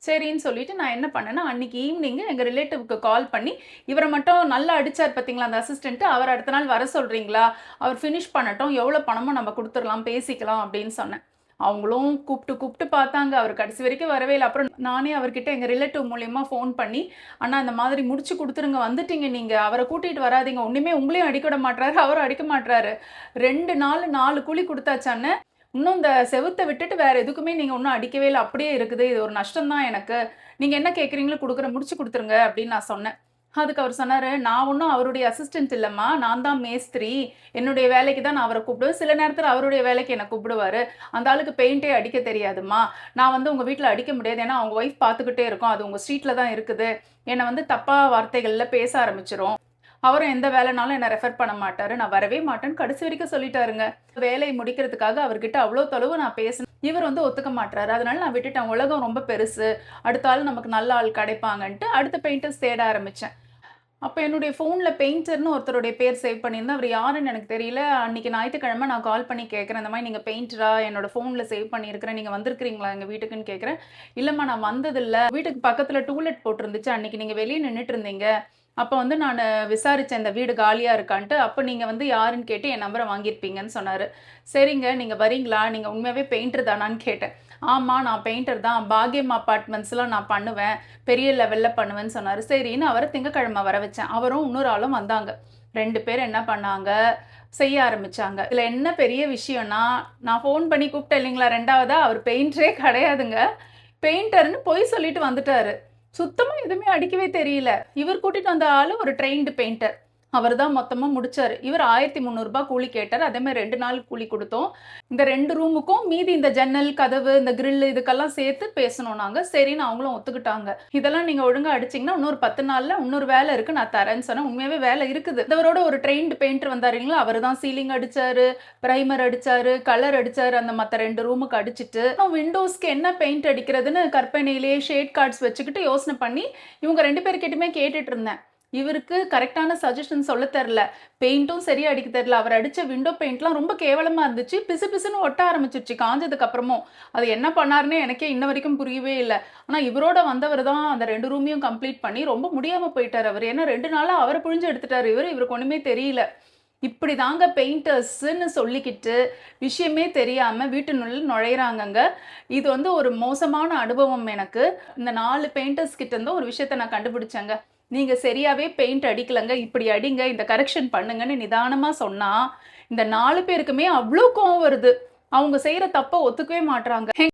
சரின்னு சொல்லிட்டு நான் என்ன பண்ணேன்னா, அன்னைக்கு ஈவினிங் எங்க ரிலேட்டிவ்க்கு கால் பண்ணி, இவர மட்டும் நல்லா அடிச்சார் பார்த்தீங்களா அந்த அசிஸ்டன்ட், அவர அடுத்த நாள் வர சொல்றீங்களா? அவர் ஃபினிஷ் பண்ணட்டும். எவ்வளோ பணமோ நம்ம குடுத்துறலாம், பேசிக்கலாம் அப்படின்னு சொன்னேன். அவங்களும் கூப்பிட்டு கூப்பிட்டு பார்த்தாங்க. அவர் கடைசி வரைக்கும் வரவே இல்ல. அப்புறம் நானே அவர்கிட்ட எங்க ரிலேட்டிவ் மூலியமா ஃபோன் பண்ணி, "அண்ணா இந்த மாதிரி முடிச்சு குடுத்துருங்க. வந்துட்டீங்க நீங்க. அவர கூட்டிட்டு வராதீங்க. ஒண்ணுமே உங்களையும் அடிக்க விட மாட்றாரு. அவரும் அடிக்க மாட்றாரு. 2 நாள் 4 கூலி குடுத்தாச்சு அண்ணே. இன்னும் இந்த செவுத்த விட்டுட்டு வேற எதுக்குமே நீங்க இன்னும் அடிக்கவே இல்ல. அப்படியே இருக்குது. இது ஒரு நஷ்டம் தான் எனக்கு. நீங்க என்ன கேட்குறீங்களோ குடுக்குறேன். முடிச்சு குடுத்துருங்க" அப்படின்னு நான் சொன்னேன். அதுக்கு அவர் சொன்னாரு, "நான் ஒண்ணும் அவருடைய அசிஸ்டன்ட் இல்லம்மா. நான் தான் மேஸ்திரி. என்னுடைய வேலைக்கு தான் நான் அவர கூப்பிடுவேன். சில நேரத்தில அவருடைய வேலைக்கு என்ன கூப்பிடுவாரு. அந்த ஆளுக்கு பெயிண்டே அடிக்க தெரியாதும்மா. நான் வந்து உங்க வீட்ல அடிக்க முடியாது. ஏன்னா அவங்க ஒய்ஃப் பார்த்துக்கிட்டே இருக்கும். அது உங்க ஸ்ட்ரீட்ல தான் இருக்குது. என்ன வந்து தப்பா வார்த்தைகள்ல பேச ஆரம்பிச்சுரும். அவரும் எந்த வேலைனாலும் என்ன ரெஃபர் பண்ண மாட்டாரு. நான் வரவே மாட்டேன்னு கடைசி வரைக்கும் சொல்லிட்டாருங்க. வேலைய முடிக்கிறதுக்காக அவர்கிட்ட அவ்ளோ தொலைவு நான் பேசினேன். இவர் வந்து ஒத்துக்க மாட்றாரு. அதனால நான் விட்டுட்டேன். உலகம் ரொம்ப பெருசு. அடுத்த ஆள் நமக்கு நல்ல ஆள் கிடைப்பாங்கன்ட்டு அடுத்த பெயிண்டர்ஸ் தேட ஆரம்பிச்சேன். அப்ப என்னுடைய ஃபோன்ல பெயிண்டர்ன்னு ஒருத்தருடைய பேர் சேவ் பண்ணியிருந்தேன். அவரு யாருன்னு எனக்கு தெரியல. அன்னைக்கு ஞாயித்துக்கிழமை நான் கால் பண்ணி கேட்கிறேன். இந்த மாரி நீங்க பெயிண்டரா? என்னோட ஃபோன்ல சேவ் பண்ணியிருக்கிறேன். நீங்க வந்திருக்கிறீங்களா எங்க வீட்டுக்குன்னு கேட்கிறேன். இல்லம்மா நான் வந்ததில்ல. வீட்டுக்கு பக்கத்துல டூலெட் போட்டிருந்துச்சு. அன்னைக்கு நீங்க வெளிய நின்னுட்டு இருந்தீங்க. அப்ப வந்து நானு விசாரிச்சேன் இந்த வீடு காலியா இருக்கான்ட்டு. அப்ப நீங்க வந்து யாருன்னு கேட்டு என் நம்பர வாங்கியிருப்பீங்கன்னு சொன்னாரு. சரிங்க நீங்க வரீங்களா? நீங்க உண்மையாவே பெயிண்டர் தானான்னு கேட்டேன். ஆமா நான் பெயிண்டர் தான். பாக்யம் அபார்ட்மெண்ட்ஸ்லாம் நான் பண்ணுவேன். பெரிய லெவல்ல பண்ணுவேன்னு சொன்னாரு. சரின்னு அவர திங்கட்கிழமை வர வச்சேன். அவரும் இன்னொரு ஆளும் வந்தாங்க. 2 பேரும் என்ன பண்ணாங்க, செய்ய ஆரம்பிச்சாங்க. இதுல என்ன பெரிய விஷயம்னா, நான் ஃபோன் பண்ணி கூப்பிட்டேன் இல்லைங்களா 2வதா, அவர் பெயிண்டரே கிடையாதுங்க. பெயிண்டர்ன்னு பொய் சொல்லிட்டு வந்துட்டாரு. சுத்தமா எதுவுமே அடிக்கவே தெரியல. இவர் கூட்டிட்டு வந்த ஆளு ஒரு ட்ரெயின்டு பெயிண்டர். அவர் தான் மொத்தமா முடிச்சாரு. இவர் ரூ. 1300 கூலி கேட்டாரு. அதே மாரி 2 நாள் கூலி குடுத்தோம். இந்த 2 ரூமுக்கும் மீதி இந்த ஜன்னல், கதவு, இந்த கிரில் இதுக்கெல்லாம் சேர்த்து பேசுனோம் நாங்க. சரின்னு அவங்களும் ஒத்துக்கிட்டாங்க. இதெல்லாம் நீங்க ஒழுங்கா அடிச்சீங்கன்னா, இன்னொரு 10 நாள்ல இன்னொரு வேலை இருக்கு நான் தரேன்னு சொன்னேன். உண்மையாவே வேலை இருக்குது. இவரோட ஒரு ட்ரெயின்டு பெயிண்டர் வந்தாருங்களா, அவரு தான் சீலிங் அடிச்சாரு, பிரைமர் அடிச்சாரு, கலர் அடிச்சாரு. அந்த மத்த 2 ரூமுக்கு அடிச்சுட்டு, விண்டோஸ்க்கு என்ன பெயிண்ட் அடிக்கிறதுன்னு கற்பனையிலேயே ஷேட் கார்ட்ஸ் வச்சுக்கிட்டு யோசனை பண்ணி, இவங்க 2 பேர்கிட்டயுமே கேட்டுட்டு இருந்தேன். இவருக்கு கரெக்ட்டான சஜஷன் சொல்ல தெரியல. பெயிண்ட்டும் சரியா அடிக்க தெரியல. அவர் அடிச்ச விண்டோ பெயிண்ட்லாம் ரொம்ப கேவலமா இருந்துச்சு. பிசு பிசுன்னு ஒட்ட ஆரம்பிச்சுருச்சு காஞ்சதுக்கு அப்புறமும். அது என்ன பண்ணாருன்னே எனக்கே இன்ன வரைக்கும் புரியவே இல்ல. ஆனா இவரோட வந்தவர் தான் அந்த 2 ரூமையும் கம்ப்ளீட் பண்ணி ரொம்ப முடியாம போயிட்டாரு அவரு. ஏன்னா 2 நாளா அவர புழிஞ்சு எடுத்துட்டாரு இவரு. இவருக்கு ஒண்ணுமே தெரியல. இப்படி தாங்க பெயிண்டர்ஸ்ன்னு சொல்லிக்கிட்டு, விஷயமே தெரியாம வீட்டினுள்ள நுழையிறாங்கங்க. இது வந்து ஒரு மோசமான அனுபவம் எனக்கு. இந்த 4 பெயிண்டர்ஸ் கிட்ட இருந்து ஒரு விஷயத்த நான் கண்டுபிடிச்சேங்க. நீங்க சரியாவே பெயிண்ட் அடிக்கலங்க. இப்படி அடிங்க, இந்த கரெக்ஷன் பண்ணுங்கன்னு நிதானமா சொன்னா, இந்த 4 பேருக்குமே அவ்ளோ கோவம் வருது. அவங்க செய்ற தப்ப ஒத்துக்கவே மாட்றாங்க.